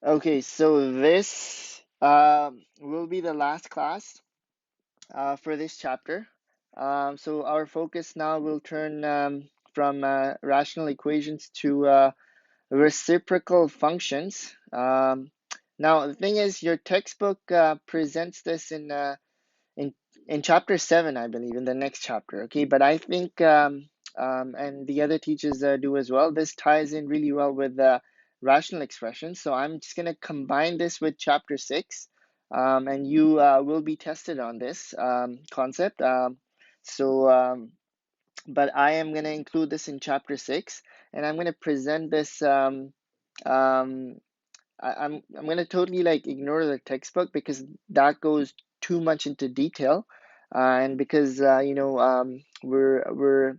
Okay, so this will be the last class for this chapter. So our focus now will turn from rational equations to reciprocal functions. Now, the thing is, your textbook presents this in in chapter 7, I believe, in the next chapter. Okay, but I think and the other teachers do as well. This ties in really well with rational expressions. So I'm just going to combine this with chapter 6, and you will be tested on this concept. So but I am going to include this in chapter 6, and I'm going to present this. Um, I'm going to totally like ignore the textbook because that goes too much into detail, and because we're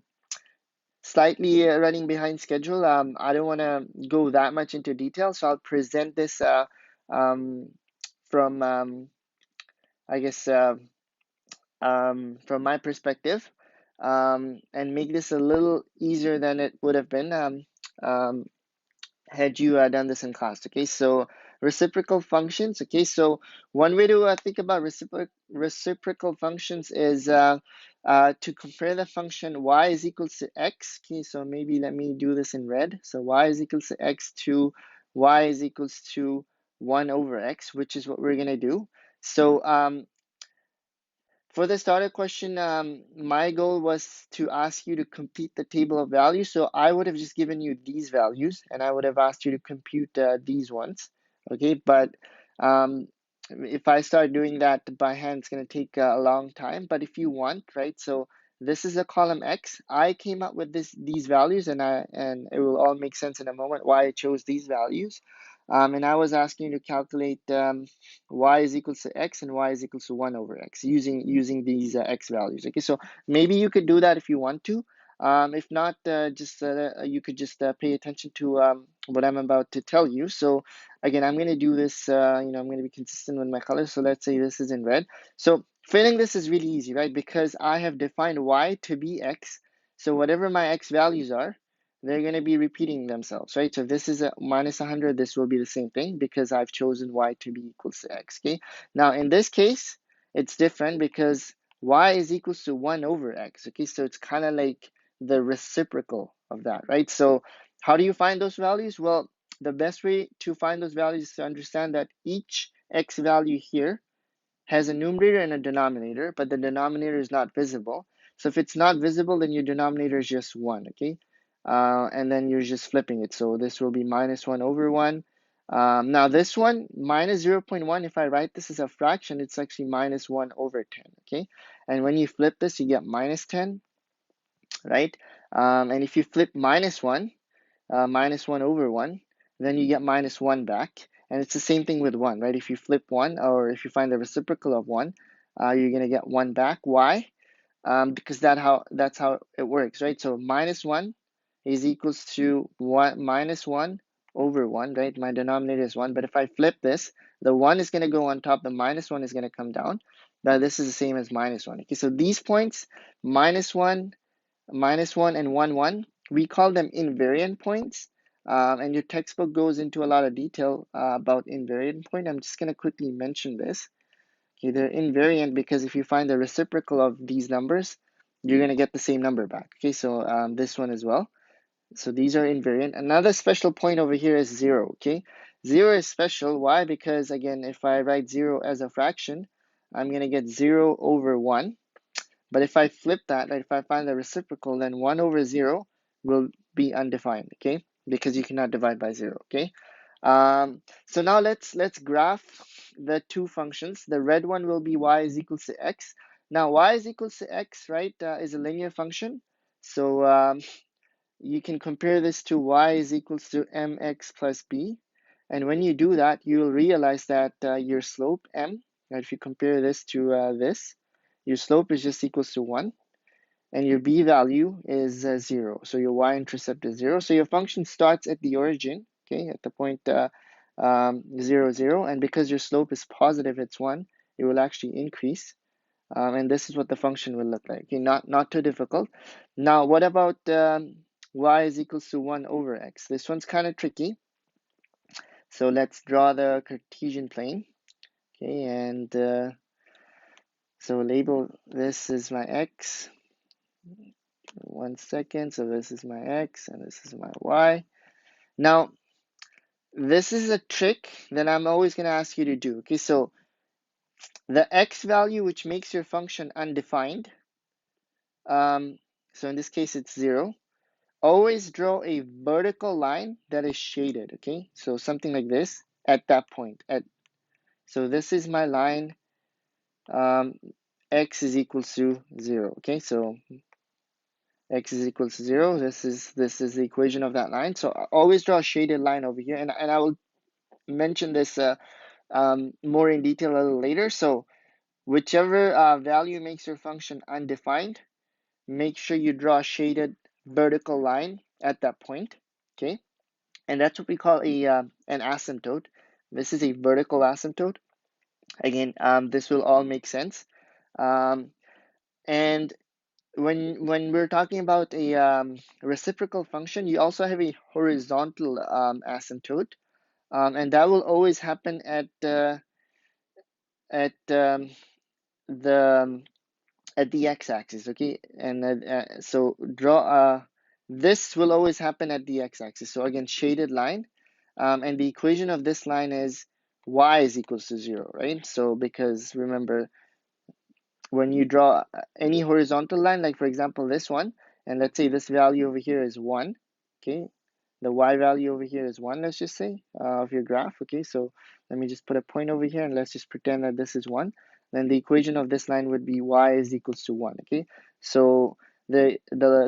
slightly running behind schedule. I don't want to go that much into detail, so I'll present this um, from I guess from my perspective, and make this a little easier than it would have been. Um, had you done this in class. Okay, so reciprocal functions. Okay, so one way to think about reciprocal functions is to compare the function y is equals to x. Okay, so maybe let me do this in red. So y is equals to x to y is equals to 1 over x, which is what we're going to do. So for the starter question, my goal was to ask you to complete the table of values. So I would have just given you these values and I would have asked you to compute these ones. Okay, but if I start doing that by hand, it's going to take a long time. But if you want, right? So this is a column X. I came up with these values, and it will all make sense in a moment why I chose these values. And I was asking you to calculate y is equals to x and y is equals to 1 over x using these x values. Okay, so maybe you could do that if you want to. If not, just you could just pay attention to what I'm about to tell you. So again, I'm going to do this, I'm going to be consistent with my colors. So let's say this is in red. So filling this is really easy, right? Because I have defined y to be x. So whatever my x values are, they're going to be repeating themselves, right? So if this is a minus 100, this will be the same thing because I've chosen y to be equals to x, okay? Now, in this case, it's different because y is equals to 1 over x, okay? So it's kind of like the reciprocal of that, right? So how do you find those values? Well, the best way to find those values is to understand that each x value here has a numerator and a denominator, but the denominator is not visible. So if it's not visible, then your denominator is just 1, okay? And then you're just flipping it. So this will be minus 1 over 1. Now this one, minus 0.1, if I write this as a fraction, it's actually minus 1 over 10, okay? And when you flip this, you get minus 10, right? And if you flip minus 1 over 1, then you get minus 1 back. And it's the same thing with 1, right? If you flip 1, or if you find the reciprocal of 1, you're going to get 1 back. Why? Because that's how it works, right? So minus 1 is equals to 1 minus 1 over 1, right? My denominator is 1. But if I flip this, the 1 is going to go on top, the minus 1 is going to come down. Now this is the same as minus 1. Okay, so these points, minus 1, and 1, 1, we call them invariant points. And your textbook goes into a lot of detail about invariant point. I'm just going to quickly mention this. Okay, they're invariant because if you find the reciprocal of these numbers, you're going to get the same number back. Okay, so this one as well. So these are invariant. Another special point over here is 0. Okay, 0 is special. Why? Because again, if I write 0 as a fraction, I'm going to get 0 over 1. But if I flip that, right, if I find the reciprocal, then 1 over 0 will be undefined, okay? Because you cannot divide by 0, okay? So now let's graph the two functions. The red one will be y is equals to x. Now y is equals to x, right, is a linear function. So you can compare this to y is equals to mx plus b. And when you do that, you'll realize that your slope m, right, if you compare this to this, your slope is just equals to 1 and your b value is 0. So your y-intercept is 0. So your function starts at the origin, okay, at the point 0, 0. And because your slope is positive, it's 1, it will actually increase. And this is what the function will look like. Okay, not too difficult. Now, what about y is equals to 1 over x? This one's kind of tricky. So let's draw the Cartesian plane. Okay, and so label this is my x. 1 second. So this is my x and this is my y. Now, this is a trick that I'm always going to ask you to do. Okay, so the x value, which makes your function undefined, so in this case, it's 0. Always draw a vertical line that is shaded. Okay, so something like this at that point. So this is my line. X is equals to 0. Okay, so x is equals to 0. This is the equation of that line. So I always draw a shaded line over here, and I will mention this more in detail a little later. So whichever value makes your function undefined, make sure you draw a shaded vertical line at that point. Okay, and that's what we call an asymptote. This is a vertical asymptote. Again, this will all make sense. And when we're talking about a reciprocal function, you also have a horizontal asymptote, and that will always happen at the at the x-axis. Okay, and so draw this will always happen at the x-axis. So again, shaded line, and the equation of this line is y is equals to 0, right? So because remember, when you draw any horizontal line, like for example this one, and let's say this value over here is 1, okay, the y value over here is 1, let's just say, of your graph. Okay, so let me just put a point over here and let's just pretend that this is 1. Then the equation of this line would be y is equals to 1. Okay, so the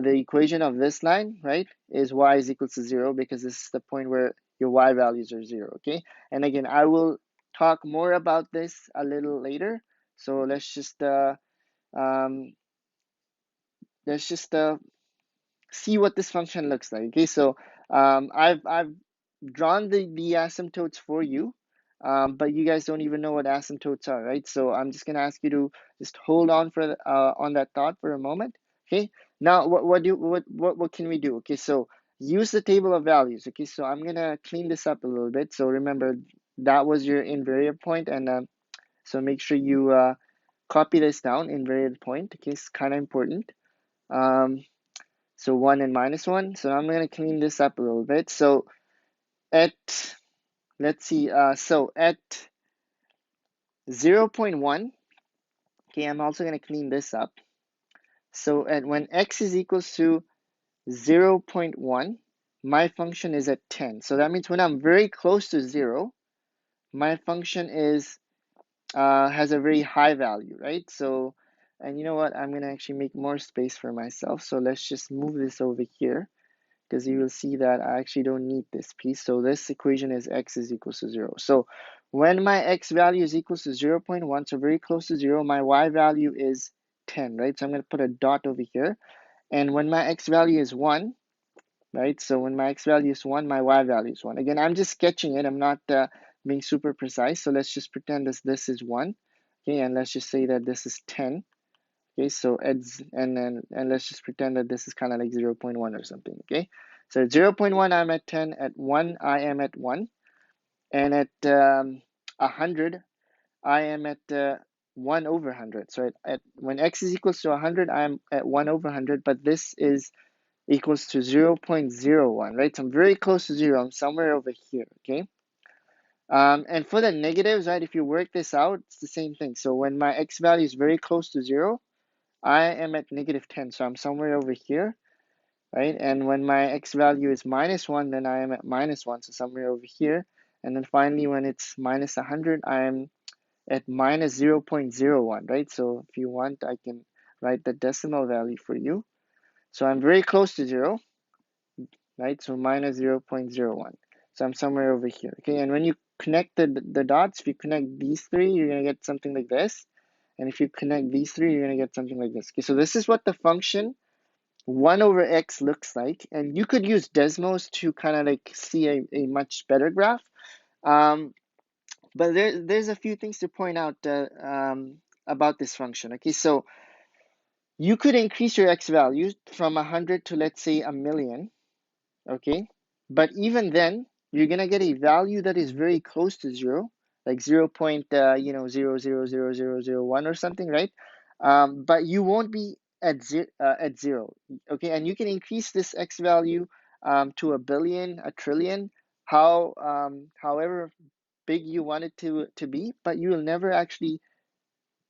equation of this line, right, is y is equals to 0, because this is the point where your y values are 0. Okay, and again, I will talk more about this a little later. So um, let's just see what this function looks like. Okay, so I've drawn the asymptotes for you, but you guys don't even know what asymptotes are, right? So I'm just gonna ask you to just hold on for on that thought for a moment. Okay, now what can we do? Okay, so use the table of values. Okay, so I'm gonna clean this up a little bit. So remember, that was your invariant point, and so make sure you copy this down, invariant point. Okay, it's kind of important. Um, so 1 and minus 1. So I'm going to clean this up a little bit. So at, let's see, so at 0 0.1, okay, I'm also going to clean this up. So at when x is equals to 0 0.1, my function is at 10. So that means when I'm very close to 0, my function is has a very high value, right? So, and you know what? I'm going to actually make more space for myself. So let's just move this over here, because you will see that I actually don't need this piece. So this equation is x is equals to 0. So when my x value is equals to 0 0.1, so very close to 0, my y value is 10, right? So I'm going to put a dot over here. And when my x value is 1, right? So when my x value is 1, my y value is 1. Again, I'm just sketching it. I'm not being super precise. So let's just pretend this is 1. Okay, and let's just say that this is 10. Okay, so and let's just pretend that this is kind of like 0 0.1 or something. Okay, so at 0 0.1 I'm at 10, at 1 I am at 1, and at 100 I am at 1 over 100. So at when x is equals to 100, I'm at 1 over 100, but this is equals to 0 0.01, right? So I'm very close to 0. I'm somewhere over here. Okay, and for the negatives, right, if you work this out, it's the same thing. So when my x value is very close to 0, I am at negative 10, so I'm somewhere over here, right? And when my x value is minus 1, then I am at minus 1, so somewhere over here. And then finally, when it's minus 100, I am at minus 0 0.01, right? So if you want, I can write the decimal value for you. So I'm very close to 0, right? So minus 0 0.01. So I'm somewhere over here, okay? And when you connect the dots, if you connect these three, you're going to get something like this. And if you connect these three, you're going to get something like this. Okay, so this is what the function 1 over x looks like. And you could use Desmos to kind of like see a much better graph. But there's a few things to point out about this function. Okay, so you could increase your x value from 100 to, let's say, 1,000,000. Okay, but even then, you're gonna get a value that is very close to zero, like 0. 0.0000001 or something, right? But you won't be at zero, okay? And you can increase this x value to a billion, a trillion, however big you want it to be, but you will never actually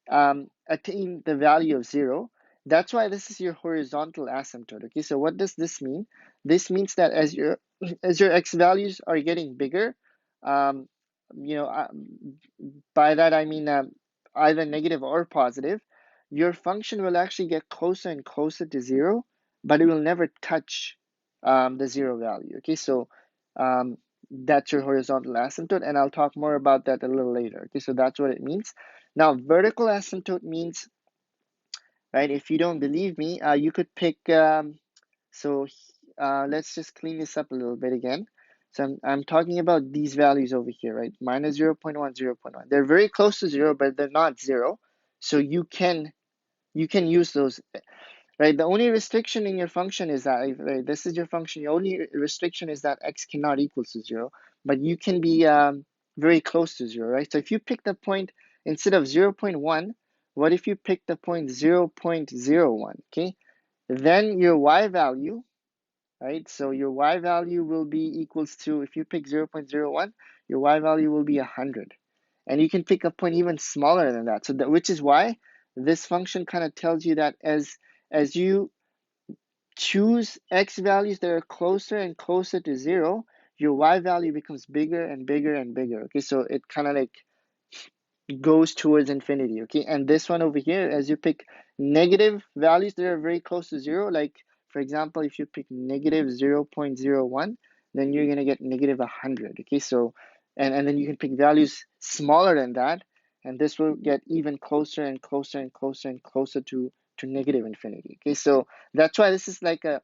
attain the value of zero. That's why this is your horizontal asymptote. Okay, so what does this mean? This means that as your as your x values are getting bigger, um, you know, by that I mean either negative or positive, your function will actually get closer and closer to zero, but it will never touch the zero value. Okay, so um, that's your horizontal asymptote, and I'll talk more about that a little later. Okay, so that's what it means. Now, vertical asymptote means, right, if you don't believe me, you could pick, let's just clean this up a little bit again. So I'm talking about these values over here, right? Minus 0 0.1, 0 0.1. They're very close to zero, but they're not zero. So you can use those, right? The only restriction in your function is that, right, this is your function. The only restriction is that x cannot equal to zero, but you can be very close to zero, right? So if you pick the point instead of 0 0.1, what if you pick the point 0 0.01, okay? Then your y value, right? So your y value will be equals to, if you pick 0 0.01, your y value will be 100. And you can pick a point even smaller than that. So that, which is why this function kind of tells you that as you choose x values that are closer and closer to zero, your y value becomes bigger and bigger and bigger. Okay, so it kind of like goes towards infinity. Okay, and this one over here, as you pick negative values that are very close to zero, like for example, if you pick negative 0 0.01, then you're gonna get negative 100. Okay, so and then you can pick values smaller than that, and this will get even closer and closer and closer and closer to negative infinity. Okay, so that's why this is like a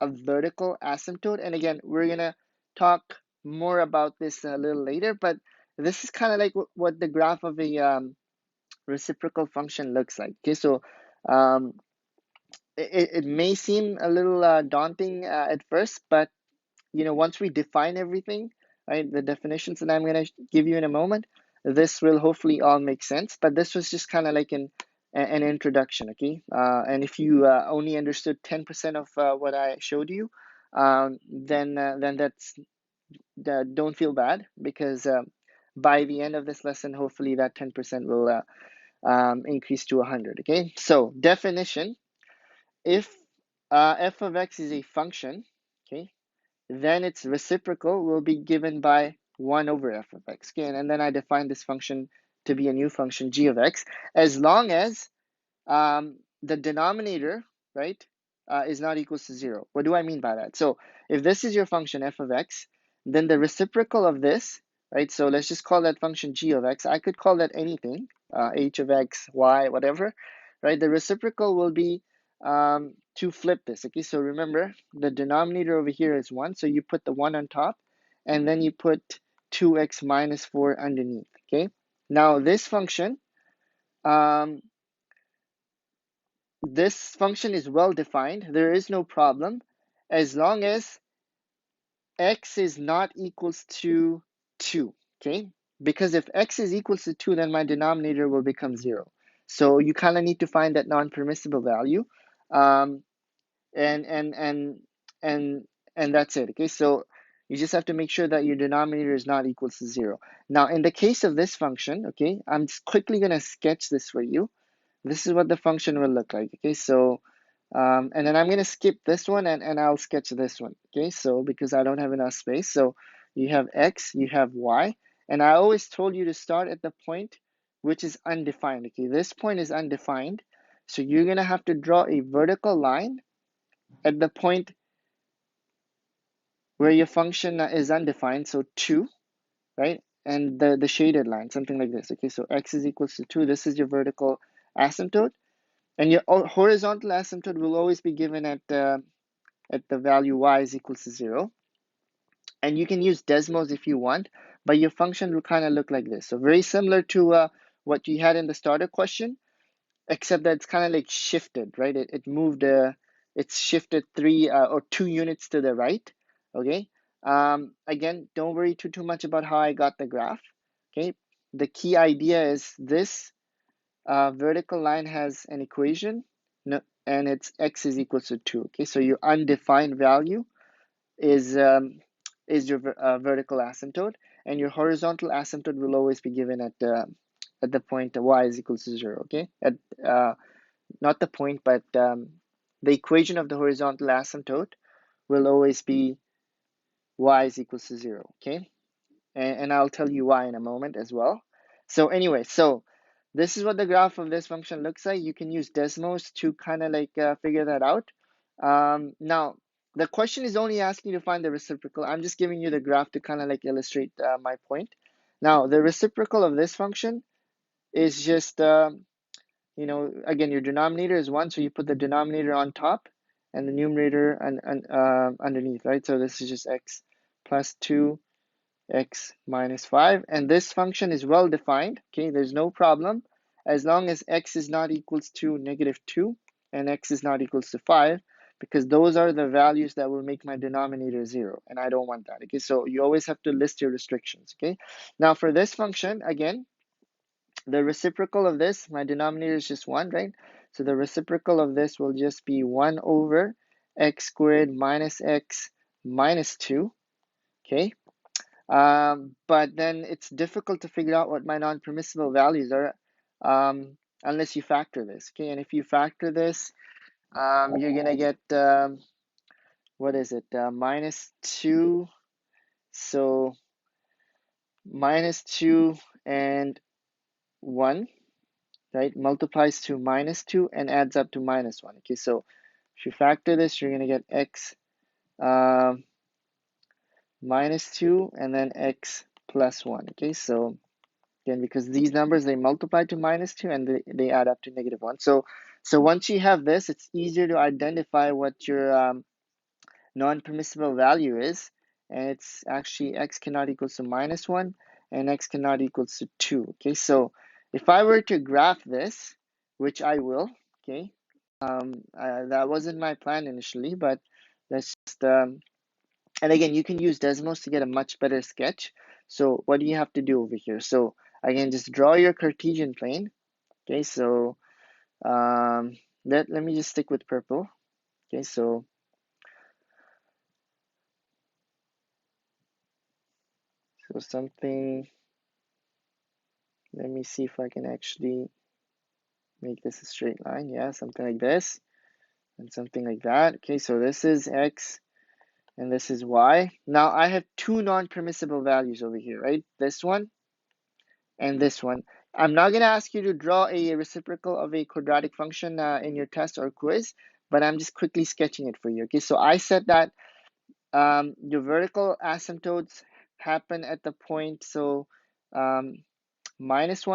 vertical asymptote. And again, we're gonna talk more about this a little later, but this is kind of like what the graph of a reciprocal function looks like. Okay, so um, it may seem a little daunting at first, but once we define everything, right, the definitions that I'm going to give you in a moment, this will hopefully all make sense. But this was just kind of like an introduction, okay? And if you only understood 10% of what I showed you, then don't feel bad, because by the end of this lesson, hopefully that 10% will increase to 100. Okay, so definition: if f of x is a function, okay, then its reciprocal will be given by 1 over f of x. Okay, and then I define this function to be a new function g of x, as long as the denominator, right, is not equals to 0. What do I mean by that? So if this is your function f of x, then the reciprocal of this, right, so let's just call that function g of x. I could call that anything, h of x, y, whatever, right? The reciprocal will be to flip this. Okay, so remember, the denominator over here is 1, so you put the 1 on top, and then you put 2x minus 4 underneath. Okay, now this function, um, this function is well defined. There is no problem as long as x is not equals to 2, okay? Because if x is equals to 2, then my denominator will become 0. So you kind of need to find that non-permissible value. Um, and and and and and that's it, okay? So you just have to make sure that your denominator is not equals to 0. Now, in the case of this function, okay, I'm just quickly going to sketch this for you. This is what the function will look like. Okay, so and then I'm going to skip this one, and I'll sketch this one. Okay, so because I don't have enough space. So you have x, you have y, and I always told you to start at the point which is undefined. Okay, this point is undefined, so you're going to have to draw a vertical line at the point where your function is undefined, so 2, right? And the shaded line, something like this. Okay, so x is equals to 2. This is your vertical asymptote. And your horizontal asymptote will always be given at the value y is equals to 0. And you can use Desmos if you want, but your function will kind of look like this. So very similar to what you had in the starter question, except that it's kind of like shifted, right? It moved, it's shifted 3 or 2 units to the right, okay? Again, don't worry too much about how I got the graph. Okay, the key idea is this vertical line has an equation, and it's x is equals to 2. Okay, so your undefined value is your vertical asymptote, and your horizontal asymptote will always be given at the point y is equals to 0. Okay, at not the point, but the equation of the horizontal asymptote will always be y is equals to 0. Okay, and I'll tell you why in a moment as well. So anyway, so this is what the graph of this function looks like. You can use Desmos to kind of like figure that out. Now, the question is only asking you to find the reciprocal. I'm just giving you the graph to kind of like illustrate my point. Now, the reciprocal of this function is just, again, your denominator is 1, so you put the denominator on top and the numerator underneath, right? So this is just x plus 2 x minus 5, and this function is well defined. Okay, there's no problem as long as x is not equals to -2 and x is not equals to 5, because those are the values that will make my denominator 0, and I don't want that. Okay, so you always have to list your restrictions. Okay, now for this function, again, the reciprocal of this, my denominator is just 1, right? So the reciprocal of this will just be 1 over x squared minus x minus 2. Okay, but then it's difficult to figure out what my non-permissible values are unless you factor this. Okay, and if you factor this, you're gonna get what is it? Minus 2. So minus 2 and 1, right? Multiplies to minus 2 and adds up to minus 1. Okay, so if you factor this, you're gonna get x minus 2 and then x plus 1. Okay, so again, because these numbers, they multiply to minus 2 and they add up to -1. So once you have this, it's easier to identify what your non-permissible value is, and it's actually x cannot equals to -1 and x cannot equals to 2. Okay, so if I were to graph this, which I will, okay, that wasn't my plan initially, but let's just and again, you can use Desmos to get a much better sketch. So what do you have to do over here? So again, just draw your Cartesian plane. Okay, so let me just stick with purple. Okay, so something, let me see if I can actually make this a straight line. Yeah, something like this and something like that. Okay, so this is x and this is y. Now I have two non-permissible values over here, right? This one and this one. I'm not going to ask you to draw a reciprocal of a quadratic function in your test or quiz, but I'm just quickly sketching it for you. Okay, so I said that your vertical asymptotes happen at the point, so -1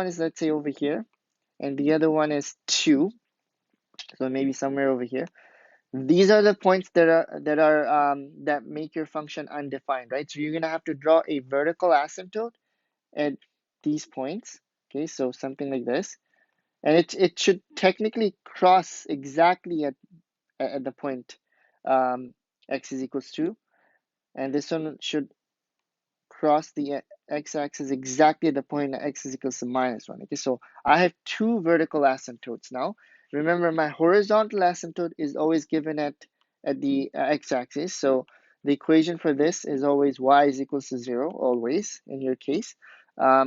is, let's say, over here, and the other one is 2, so maybe somewhere over here. These are the points that make your function undefined, right? So you're gonna have to draw a vertical asymptote at these points. Okay, so something like this, and it should technically cross exactly at the point x is equals 2, and this one should cross the x-axis exactly at the point x is equals to -1. Okay, so I have two vertical asymptotes now. Remember, my horizontal asymptote is always given at the x-axis, so the equation for this is always y is equals to 0, always in your case.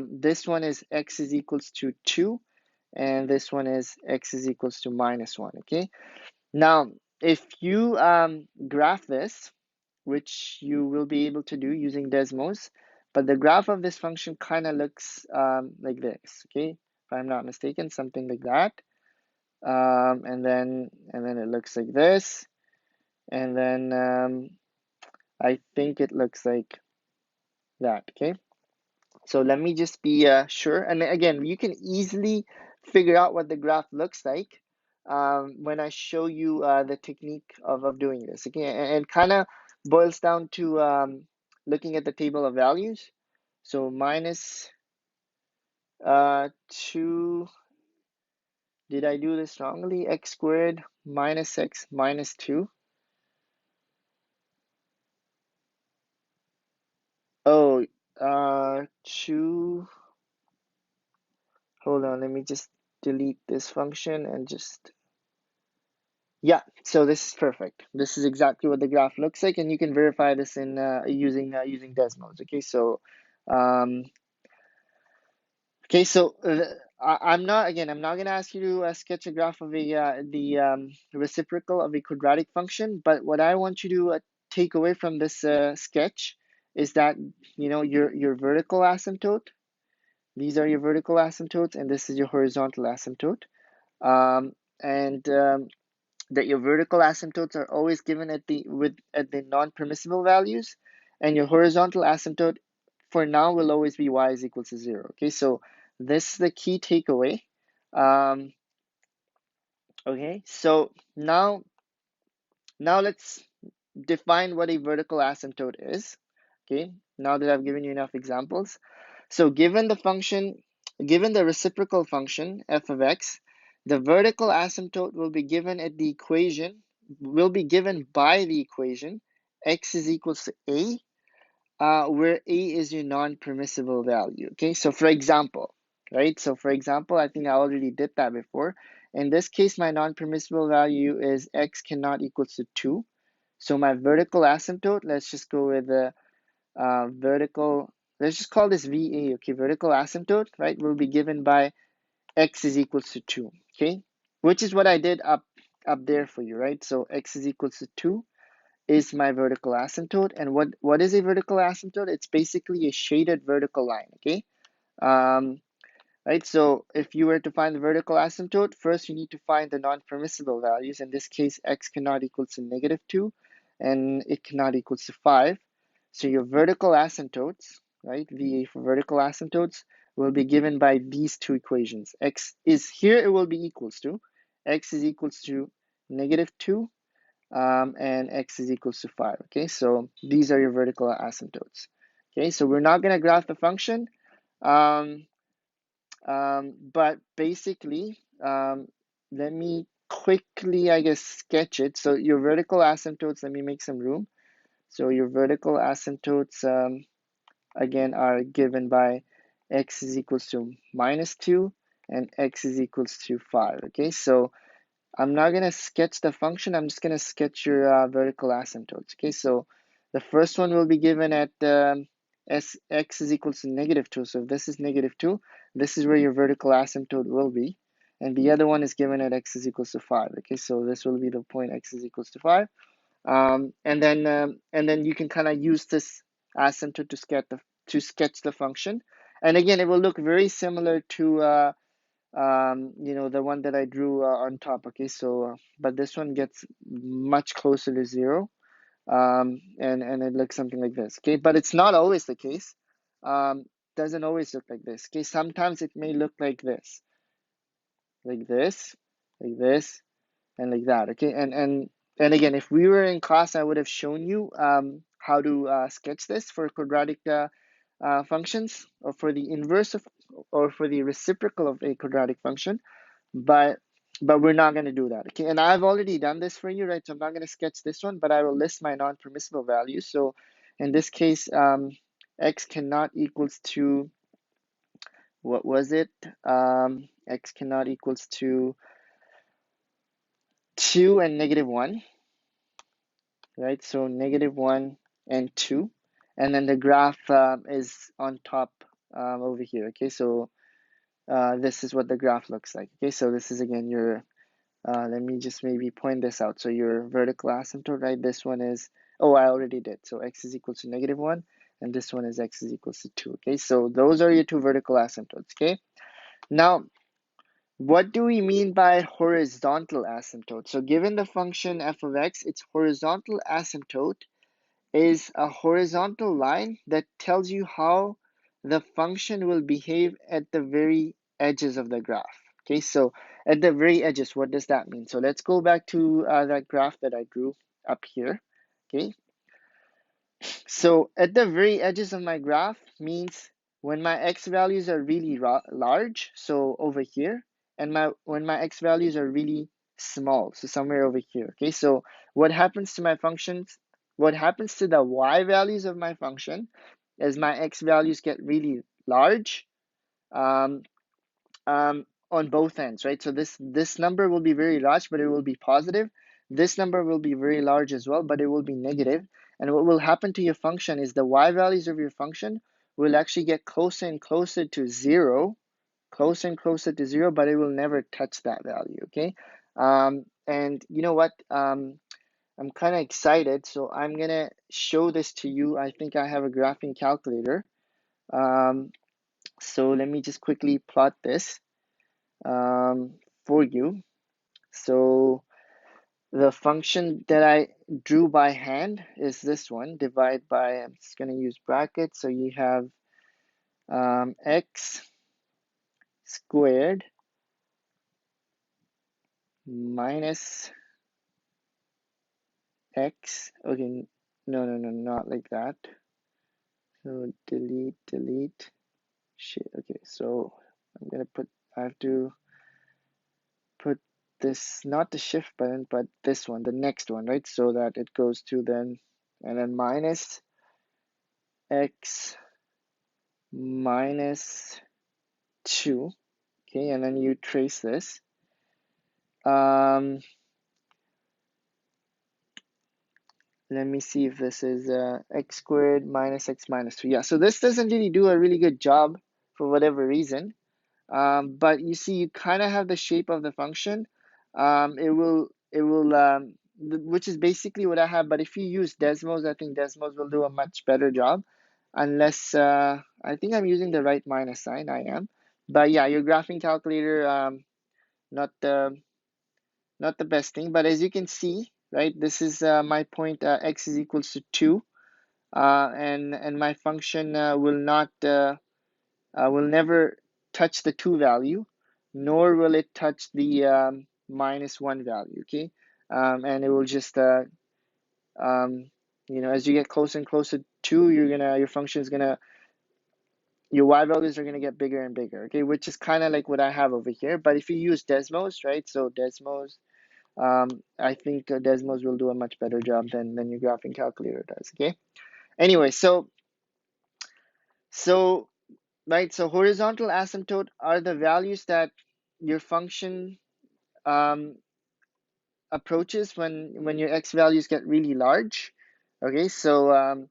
This one is x is equals to 2, and this one is x is equals to -1. Okay, now if you graph this, which you will be able to do using Desmos, but the graph of this function kind of looks like this. Okay, if I'm not mistaken, something like that. And then it looks like this, and then I think it looks like that. Okay, so let me just be sure. And again, you can easily figure out what the graph looks like when I show you the technique of doing this. Okay, and kind of boils down to looking at the table of values. So minus 2, did I do this wrongly? X squared minus x minus 2. Oh, hold on, let me just delete this function and just, yeah, so this is perfect. This is exactly what the graph looks like, and you can verify this in using Desmos. Okay, so um, okay, so I'm not gonna ask you to sketch a graph of the reciprocal of a quadratic function, but what I want you to take away from this sketch is that your vertical asymptote. These are your vertical asymptotes, and this is your horizontal asymptote. And that your vertical asymptotes are always given at the non-permissible values, and your horizontal asymptote for now will always be y is equal to 0. Okay, so this is the key takeaway. Um, okay, so now let's define what a vertical asymptote is. Okay, now that I've given you enough examples. So given the reciprocal function f of x, the vertical asymptote will be given at the equation, will be given by the equation x is equals to a, where a is your non-permissible value. Okay, so for example, right? So for example, I think I already did that before. In this case, my non-permissible value is x cannot equals to 2. So my vertical asymptote, let's just go with the vertical, let's just call this VA, okay, vertical asymptote, right, will be given by x is equals to 2, okay, which is what I did up there for you, right? So x is equals to 2 is my vertical asymptote. And what is a vertical asymptote? It's basically a shaded vertical line, okay? Um, right? So if you were to find the vertical asymptote, first you need to find the non-permissible values. In this case, x cannot equal to -2, and it cannot equal to 5. So your vertical asymptotes, right, VA for vertical asymptotes, will be given by these two equations. X is here, it will be equals to, x is equals to -2, and x is equals to 5. Okay, so these are your vertical asymptotes. Okay, so we're not going to graph the function. Um, but basically, let me quickly, I guess, sketch it. So your vertical asymptotes, let me make some room. So your vertical asymptotes, again, are given by x is equals to -2 and x is equals to 5. Okay, so I'm not going to sketch the function. I'm just going to sketch your vertical asymptotes. Okay, so the first one will be given at x is equals to -2. So if this is -2, this is where your vertical asymptote will be. And the other one is given at x is equals to 5. Okay, so this will be the point x is equals to 5. And then you can kind of use this asymptote to sketch the function. And again, it will look very similar to the one that I drew on top. Okay, so but this one gets much closer to 0, and it looks something like this. Okay, but it's not always the case. Doesn't always look like this. Okay, sometimes it may look like this, like this, like this, and like that. Okay, and again, if we were in class, I would have shown you how to sketch this for quadratic functions, or for the inverse of, or for the reciprocal of a quadratic function. But we're not going to do that. Okay, and I've already done this for you, right? So I'm not going to sketch this one, but I will list my non-permissible values. So in this case, x cannot equals to, what was it? X cannot equals to 2 and -1, right? So -1 and 2, and then the graph is on top over here. Okay, so this is what the graph looks like. Okay, so this is again your let me just maybe point this out. So your vertical asymptote, right? This one is, oh, I already did. So x is equal to -1, and this one is x is equals to 2. Okay, so those are your two vertical asymptotes. Okay, now what do we mean by horizontal asymptote? So given the function f of x, its horizontal asymptote is a horizontal line that tells you how the function will behave at the very edges of the graph. Okay, so at the very edges, what does that mean? So let's go back to that graph that I drew up here. Okay, so at the very edges of my graph means when my x values are really large, so over here, and when my x values are really small, so somewhere over here. Okay, so what happens to my functions? What happens to the y values of my function as my x values get really large, um, on both ends, right? So this number will be very large, but it will be positive. This number will be very large as well, but it will be negative. And what will happen to your function is the y values of your function will actually get closer and closer to zero, closer and closer to zero, but it will never touch that value, okay? And you know what? I'm kind of excited, so I'm gonna show this to you. I think I have a graphing calculator. So let me just quickly plot this um, for you. So the function that I drew by hand is this one, divide by, I'm just going to use brackets. So you have x squared minus x. Okay, no, not like that. So delete. Shit, okay, so I'm going to put, I have to put this, not the shift button, but this one, the next one, right? So that it goes to then, and then minus x minus 2, okay, and then you trace this. Let me see if this is x squared minus x minus 2. Yeah, so this doesn't really do a really good job for whatever reason. But you see, you kind of have the shape of the function. Which is basically what I have. But if you use Desmos, I think Desmos will do a much better job. Unless I think I'm using the right minus sign. I am. But yeah, your graphing calculator, not the not the best thing. But as you can see, right, this is my point. X is equals to 2, and my function will never touch the 2 value, nor will it touch the minus 1 value, okay? And it will just, as you get closer and closer to, your function is gonna, your y values are gonna get bigger and bigger, okay? Which is kind of like what I have over here. But if you use Desmos, right? So Desmos, I think Desmos will do a much better job than your graphing calculator does, okay? Anyway, so right, so horizontal asymptote are the values that your function um, approaches when your x values get really large. Okay, so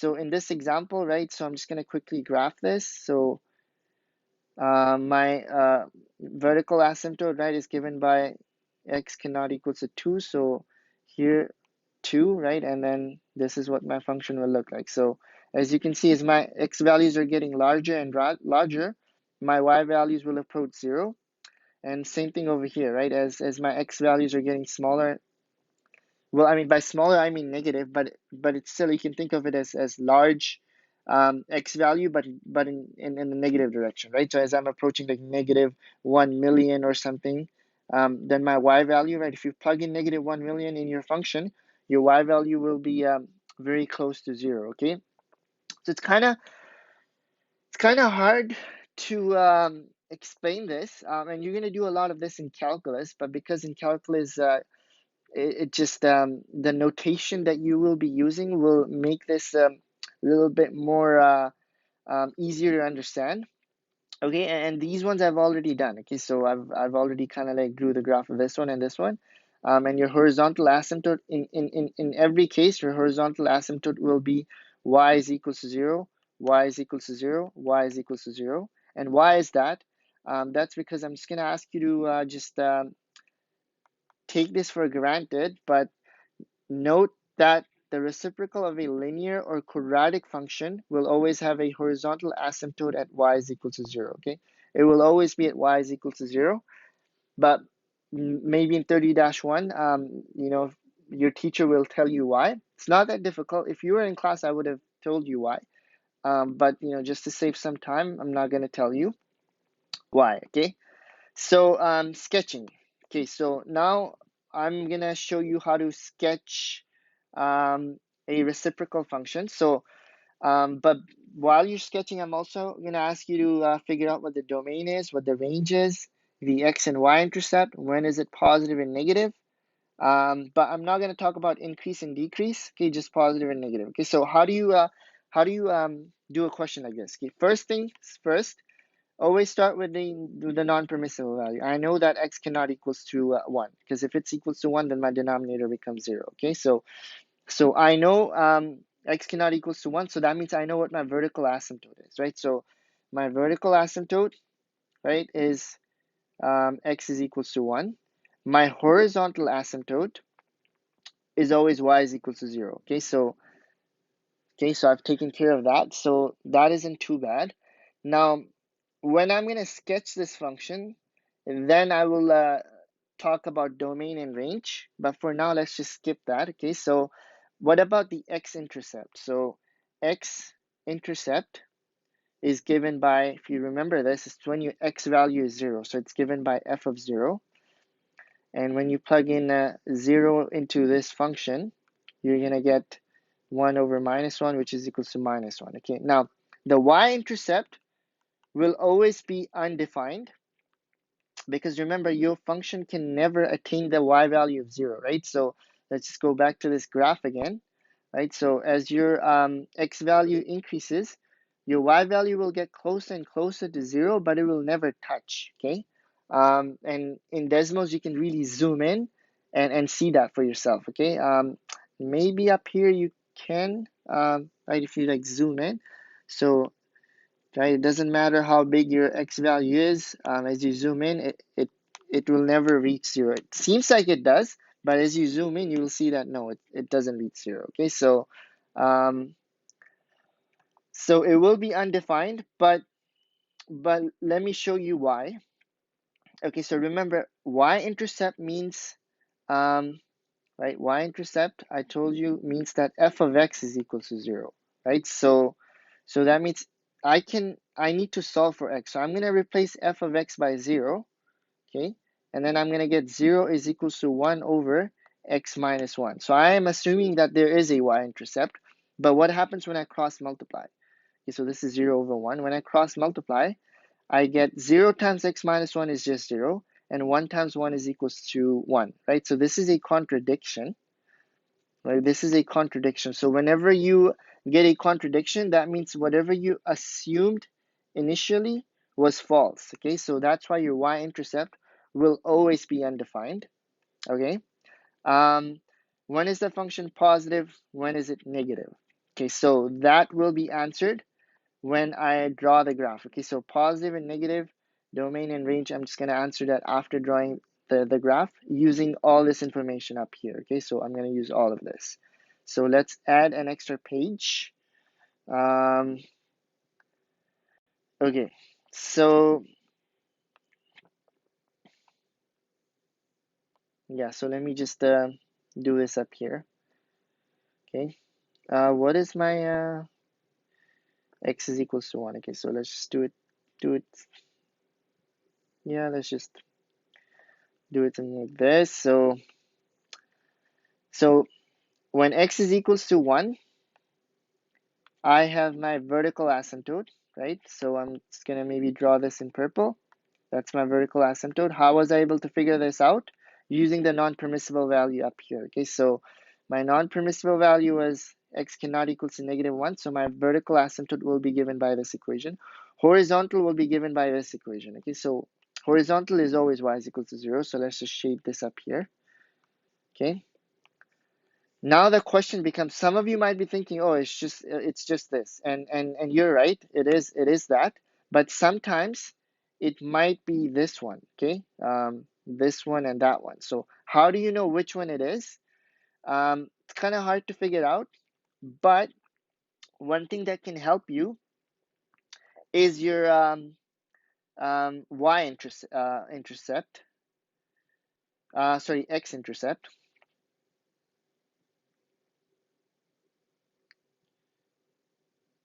in this example, right, so I'm just going to quickly graph this. So my vertical asymptote, right, is given by x cannot equal to 2. So here 2, right, and then this is what my function will look like. So as you can see, as my x values are getting larger and larger, my y values will approach 0. And same thing over here, right? As my x values are getting smaller, well, I mean by smaller I mean negative, but it's still, you can think of it as large x value, but in the negative direction, right? So as I'm approaching like negative 1 million or something, then my y value, right? If you plug in negative 1 million in your function, your y value will be very close to 0. Okay, so it's kind of hard to explain this, and you're going to do a lot of this in calculus, but because in calculus it just the notation that you will be using will make this a little bit more easier to understand. Okay, and these ones I've already done. Okay, so I've already kind of like drew the graph of this one and this one. And your horizontal asymptote in every case, your horizontal asymptote will be y is equals to 0, y is equals to 0, y is equals to 0. And why is that? That's because I'm just going to ask you to just take this for granted, but note that the reciprocal of a linear or quadratic function will always have a horizontal asymptote at y is equal to 0, okay? It will always be at y is equal to 0, but maybe in 30-1, your teacher will tell you why. It's not that difficult. If you were in class, I would have told you why. But, just to save some time, I'm not going to tell you why, okay? So sketching. Okay, so now I'm gonna show you how to sketch a reciprocal function. So, but while you're sketching, I'm also gonna ask you to figure out what the domain is, what the range is, the x and y intercept, when is it positive and negative. But I'm not gonna talk about increase and decrease. Okay, just positive and negative. Okay, so how how do you do a question like this? Okay, first things first, always start with the non-permissible value. I know that x cannot equals to 1, because if it's equals to 1, then my denominator becomes 0. Okay, so I know x cannot equals to 1, so that means I know what my vertical asymptote is, right? So my vertical asymptote, right, is x is equals to 1. My horizontal asymptote is always y is equals to 0. Okay, so I've taken care of that. So that isn't too bad. Now, when I'm going to sketch this function, then I will talk about domain and range. But for now, let's just skip that. Okay, so what about the x-intercept? So x-intercept is given by, if you remember this, it's when your x value is 0. So it's given by f of 0. And when you plug in 0 into this function, you're going to get 1 over minus 1, which is equals to minus 1. Okay, now the y-intercept will always be undefined, because remember, your function can never attain the y value of 0, right? So let's just go back to this graph again, right? So as your x value increases, your y value will get closer and closer to 0, but it will never touch, okay? And in Desmos, you can really zoom in and see that for yourself, okay? Maybe up here you can, right, if you like zoom in. So right, it doesn't matter how big your x value is. As you zoom in, it will never reach 0. It seems like it does, but as you zoom in, you will see that no, it doesn't reach 0. Okay, um, so it will be undefined, but let me show you why. Okay, so remember, y-intercept means right, y-intercept, I told you, means that f of x is equal to 0, right? So that means I need to solve for x. So I'm going to replace f of x by 0, okay? And then I'm going to get 0 is equals to 1 over x minus 1. So I am assuming that there is a y-intercept, but what happens when I cross multiply? Okay, so this is 0 over 1. When I cross multiply, I get 0 times x minus 1 is just 0, and 1 times 1 is equals to 1, right? So this is a contradiction, right? This is a contradiction. So whenever you get a contradiction, that means whatever you assumed initially was false, okay? So that's why your y-intercept will always be undefined, okay? Um, when is the function positive? When is it negative? Okay, so that will be answered when I draw the graph. Okay, so positive and negative, domain and range, I'm just going to answer that after drawing the graph using all this information up here. Okay, so I'm going to use all of this. So let's add an extra page. Okay, so yeah, so let me just do this up here. Okay, what is my x is equals to 1? Okay, so let's just do it. Yeah, let's just do it something like this. So when x is equals to 1, I have my vertical asymptote, right? So I'm just going to maybe draw this in purple. That's my vertical asymptote. How was I able to figure this out? Using the non-permissible value up here. Okay, so my non-permissible value was x cannot equal to negative 1. So my vertical asymptote will be given by this equation. Horizontal will be given by this equation. Okay, so horizontal is always y is equal to 0. So let's just shade this up here. Okay. Now the question becomes, some of you might be thinking, oh, it's just this, and you're right, it is that, but sometimes it might be this one, okay, this one and that one. So how do you know which one it is? It's kind of hard to figure out, but one thing that can help you is your intercept, sorry, x-intercept.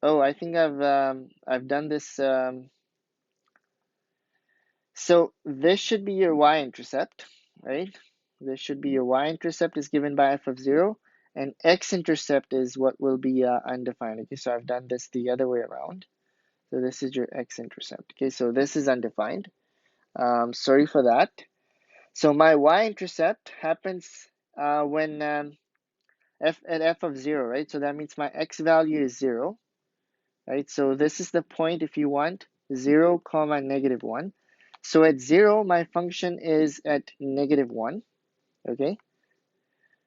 Oh, I think I've done this. So this should be your y-intercept, right? This should be your y-intercept is given by f of 0, and x-intercept is what will be undefined. Okay, so I've done this the other way around. So this is your x-intercept. Okay, so this is undefined. Sorry for that. So my y-intercept happens when at f of 0, right? So that means my x value is 0. right? So this is the point if you want 0, comma, -1. So at 0, my function is at -1, okay?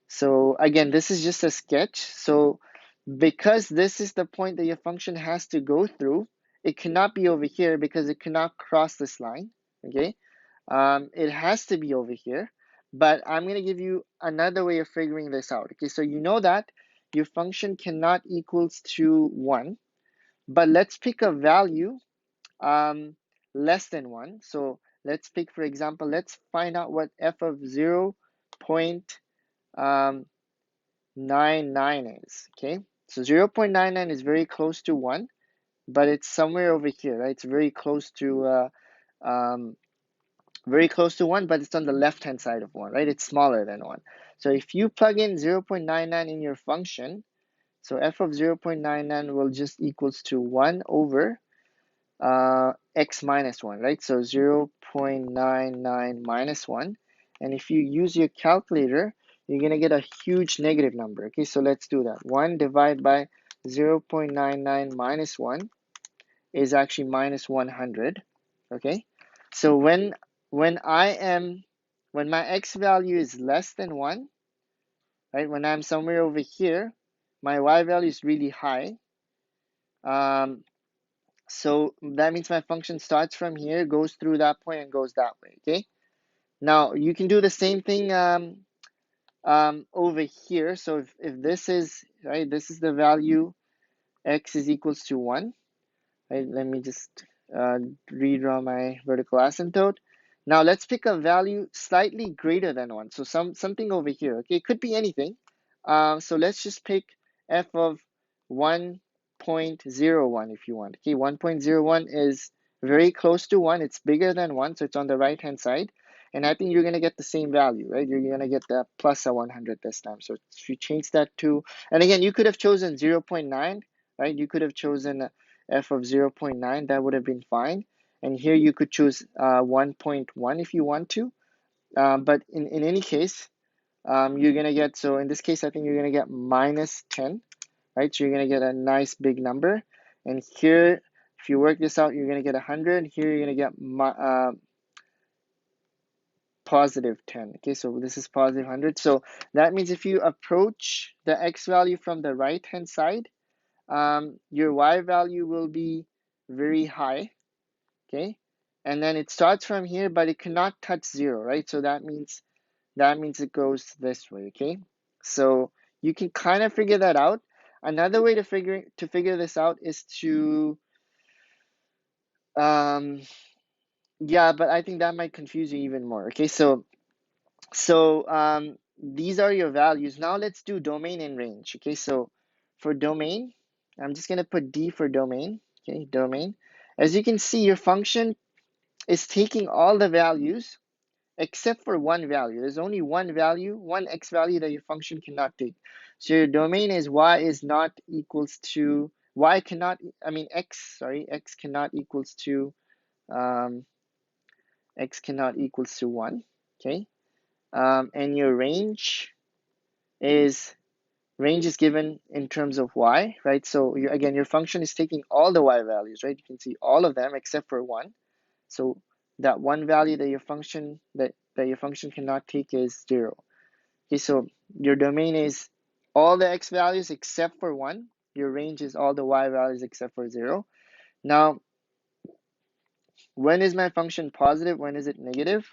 So again, this is just a sketch. So because this is the point that your function has to go through, it cannot be over here because it cannot cross this line, okay? It has to be over here, but I'm going to give you another way of figuring this out, okay? So you know that your function cannot equals to 1, but let's pick a value less than 1. So let's pick, for example, let's find out what f of 0 0.99 is, okay? So 0.99 is very close to 1, but it's somewhere over here, right? It's very close to 1, but it's on the left-hand side of 1, right? It's smaller than 1. So if you plug in 0.99 in your function, so f of 0.99 will just equals to 1 over x minus 1, right? So 0.99 minus 1. And if you use your calculator, you're going to get a huge negative number. Okay, so let's do that. 1 divided by 0.99 minus 1 is actually minus 100. Okay, so when my x value is less than 1, right? When I'm somewhere over here, my y value is really high. So that means my function starts from here, goes through that point, and goes that way, okay? Now, you can do the same thing over here. So if this is, right, this is the value, x is equals to 1, right? Let me just redraw my vertical asymptote. Now, let's pick a value slightly greater than 1. So something over here, okay? It could be anything. So let's just pick f of 1.01 if you want. Okay, 1.01 is very close to 1. It's bigger than 1, so it's on the right-hand side. And I think you're going to get the same value, right? You're going to get the plus a 100 this time. So if you change that to, and again, you could have chosen 0.9, right? You could have chosen f of 0.9. That would have been fine. And here you could choose 1.1 if you want to. But in any case, you're going to get, so in this case, I think you're going to get minus 10, right? So you're going to get a nice big number. And here, if you work this out, you're going to get 100. Here, you're going to get positive 10. Okay, so this is positive 100. So that means if you approach the x value from the right-hand side, your y value will be very high, okay? And then it starts from here, but it cannot touch 0, right? So that means it goes this way, okay? So you can kind of figure that out. Another way to figure this out is to yeah, but I think that might confuse you even more. Okay, so these are your values. Now let's do domain and range. Okay, so for domain, I'm just gonna put D for domain. Okay, domain. As you can see, your function is taking all the values except for one value. There's only one value, one x value that your function cannot take. So your domain is y is not equals to y cannot, I mean x, sorry, x cannot equals to um, x cannot equals to 1, okay? And your is range is given in terms of y, right? So again, your function is taking all the y values, right? You can see all of them except for 1. So that one value that your function cannot take is 0. Okay, so your domain is all the x values except for 1. Your range is all the y values except for 0. Now, when is my function positive? When is it negative?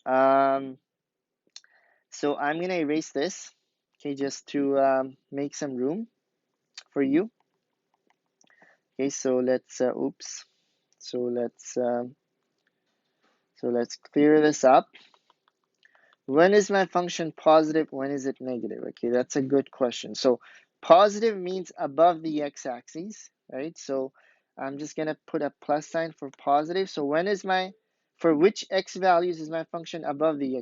So I'm going to erase this, okay, just to make some room for you. Okay, so let's, oops. So let's clear this up. When is my function positive? When is it negative? Okay, that's a good question. So positive means above the x-axis, right? So I'm just going to put a plus sign for positive. So for which x values is my function above the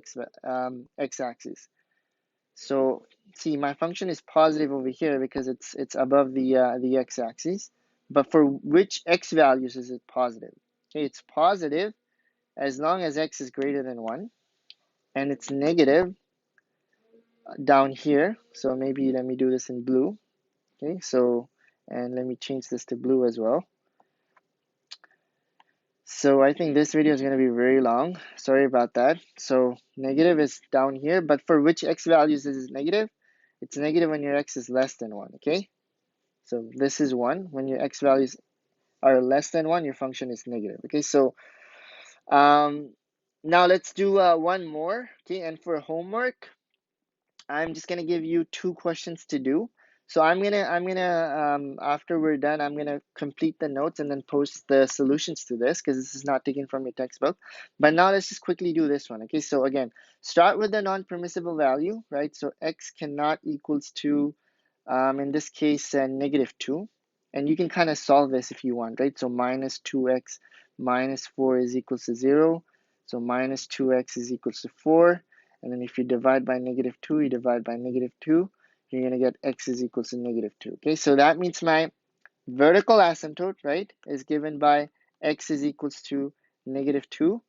x-axis? So see, my function is positive over here because it's above the x-axis. But for which x values is it positive? Okay, it's positive as long as x is greater than 1. And it's negative down here. So maybe let me do this in blue. Okay, so And let me change this to blue as well. So I think this video is going to be very long. Sorry about that. So negative is down here, but for which x values is it negative? It's negative when your x is less than 1, okay? So this is 1. When your x values are less than 1, your function is negative, okay? So now let's do one more, okay? And for homework, I'm just gonna give you 2 questions to do. So I'm gonna after we're done, I'm gonna complete the notes and then post the solutions to this because this is not taken from your textbook. But now let's just quickly do this one. Okay, so again, start with the non-permissible value, right? So x cannot equals to, in this case, -2. And you can kind of solve this if you want, right? So minus 2x minus 4 is equals to 0. So minus 2x is equals to 4. And then if you divide by -2, you divide by -2, you're going to get x is equals to -2. Okay, so that means my vertical asymptote, right, is given by x is equals to -2.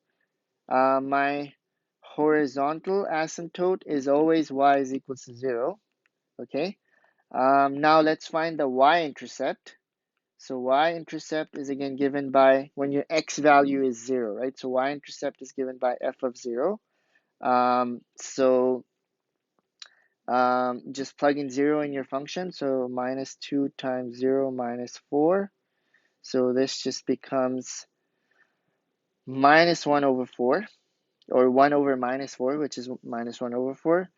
My horizontal asymptote is always y is equals to 0. Okay, now let's find the y-intercept. So y-intercept is again given by when your x value is 0, right? So y-intercept is given by f of 0. Just plug in 0 in your function. So minus 2 times 0 minus 4. So this just becomes minus 1 over 4, or 1 over minus 4, which is minus 1 over 4.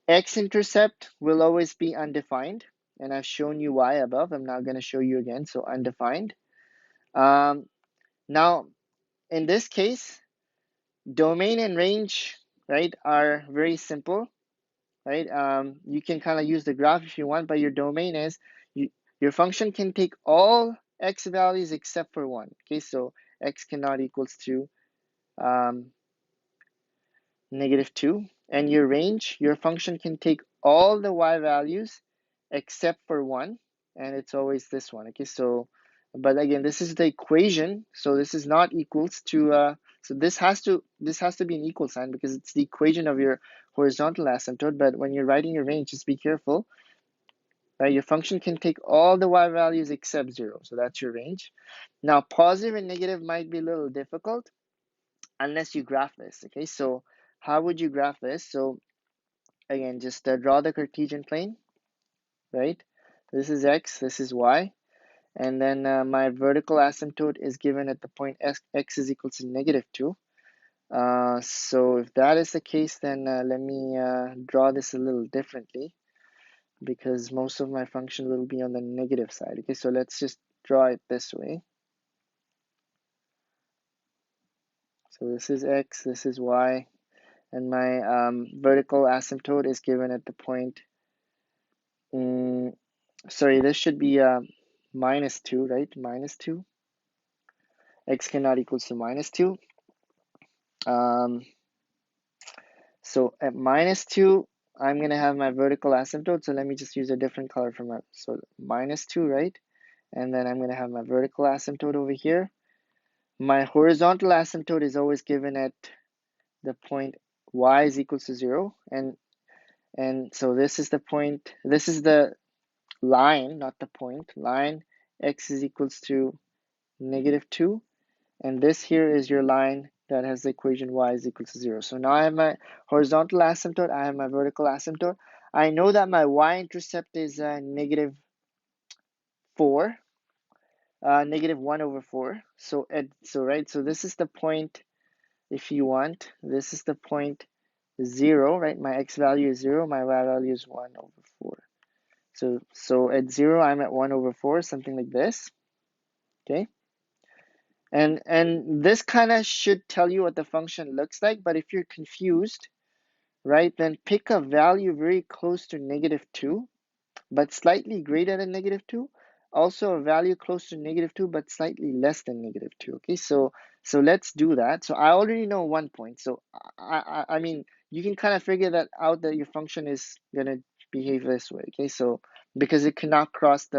X-intercept will always be undefined. And I've shown you why above. I'm not going to show you again. So undefined. Now, in this case, domain and range, right, are very simple. Right? You can kind of use the graph if you want, but your domain is your function can take all x values except for 1. Okay, so x cannot equals to um, -2, and your range, your function can take all the y values except for 1, and it's always this one. Okay, so but again, this is the equation, so this is not equals to so this has to be an equal sign because it's the equation of your horizontal asymptote. But when you're writing your range, just be careful, right? Your function can take all the y values except 0, so that's your range. Now positive and negative might be a little difficult unless you graph this. Okay, so how would you graph this? So again, just draw the Cartesian plane, right? This is x, this is y. And then my vertical asymptote is given at the point x is equal to -2. So if that is the case, then let me draw this a little differently because most of my function will be on the negative side. Okay, so let's just draw it this way. So this is x, this is y, and my vertical asymptote is given at the point, sorry, this should be -2, right? -2. X cannot equals to -2. So at -2, I'm going to have my vertical asymptote. So let me just use a different color for my, so -2, right? And then I'm going to have my vertical asymptote over here. My horizontal asymptote is always given at the point y is equals to 0. And so this is the point, this is the line, not the point, line x is equals to -2. And this here is your line that has the equation y is equal to 0. So now I have my horizontal asymptote, I have my vertical asymptote. I know that my y-intercept is -4, -1 over 4. So right, so this is the point, if you want, this is the point 0, right? My x value is 0, my y value is 1 over 4. So at 0, I'm at 1 over 4, something like this, okay? And this kind of should tell you what the function looks like, but if you're confused, right, then pick a value very close to -2, but slightly greater than -2. Also a value close to -2, but slightly less than -2. Okay, so let's do that. So I already know 1 point. So I mean, you can kind of figure that out that your function is gonna behave this way. Okay, so because it cannot cross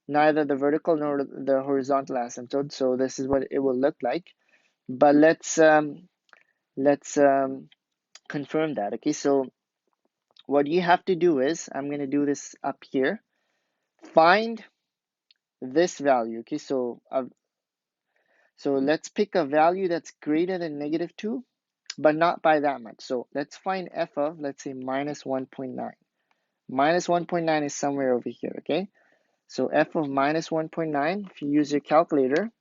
neither the vertical nor the horizontal asymptote. So this is what it will look like. But let's confirm that. Okay, so what you have to do is, I'm going to do this up here. Find this value. Okay, so let's pick a value that's greater than -2, but not by that much. So let's find f of, let's say, minus 1.9. Minus 1.9 is somewhere over here, okay? So f of minus 1.9, if you use your calculator,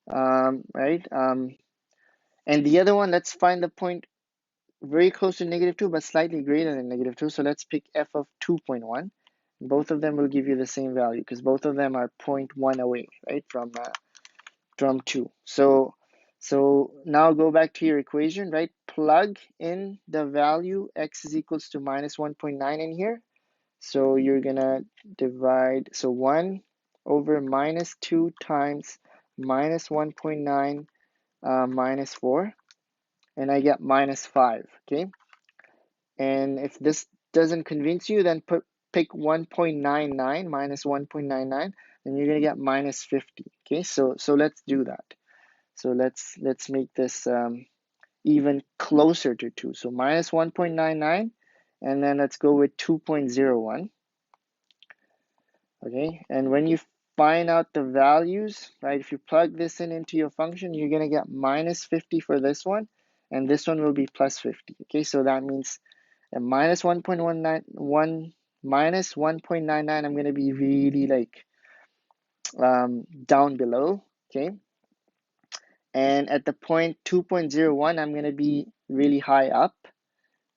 right? And the other one, let's find the point very close to -2, but slightly greater than -2. So let's pick f of 2.1. Both of them will give you the same value because both of them are 0.1 away, right, from 2. So now go back to your equation, right? Plug in the value x is equals to minus 1.9 in here. So you're gonna divide, so 1 over minus 2 times minus 1.9 minus 4, and I get minus 5, okay? And if this doesn't convince you, then pick 1.99 minus 1.99, and you're gonna get minus 50, okay? So let's do that. So let's make this even closer to 2. So minus 1.99, and then let's go with 2.01. Okay, and when you find out the values, right, if you plug this in into your function, you're going to get minus 50 for this one, and this one will be plus 50. Okay, so that means at minus 1.191 minus 1.99, I'm going to be really like down below. Okay, and at the point 2.01, I'm going to be really high up.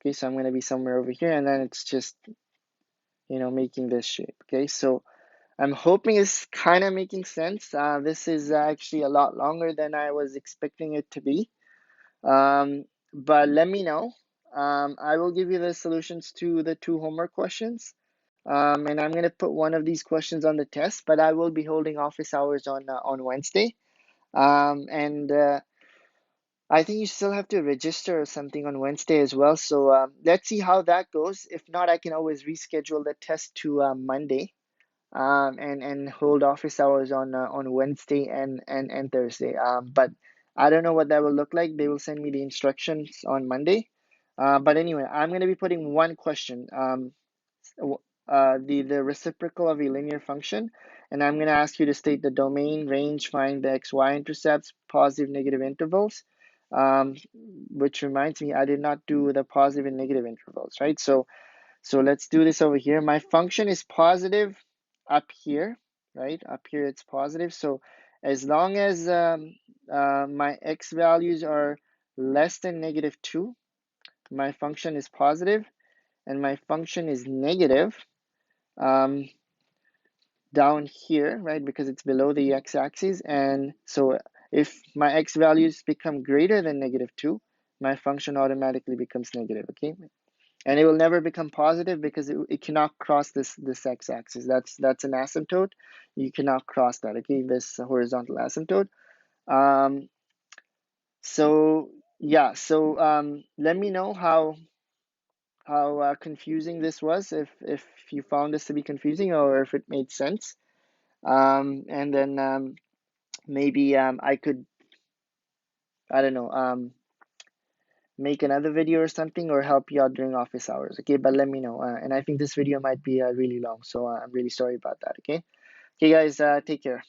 Okay, so I'm going to be somewhere over here, and then it's just, making this shape. Okay, so I'm hoping it's kind of making sense. This is actually a lot longer than I was expecting it to be. But let me know. I will give you the solutions to the 2 homework questions. And I'm going to put one of these questions on the test, but I will be holding office hours on Wednesday. And I think you still have to register or something on Wednesday as well. So let's see how that goes. If not, I can always reschedule the test to Monday. And hold office hours on Wednesday and Thursday. But I don't know what that will look like. They will send me the instructions on Monday. But anyway, I'm going to be putting one question, the reciprocal of a linear function, and I'm going to ask you to state the domain, range, find the x, y intercepts, positive, negative intervals. Which reminds me, I did not do the positive and negative intervals, right? So let's do this over here. My function is positive up here, right? Up here it's positive. So as long as my x values are less than -2, my function is positive, and my function is negative um, down here, right? Because it's below the x-axis. And so if my x values become greater than -2, my function automatically becomes negative, okay? And it will never become positive because it cannot cross this x-axis. That's an asymptote. You cannot cross that, okay, this horizontal asymptote. So yeah, so let me know how confusing this was, if you found this to be confusing or if it made sense. And then maybe I could, I don't know, make another video or something, or help you out during office hours, okay? But let me know. And I think this video might be really long, so I'm really sorry about that, okay? Okay, guys, take care.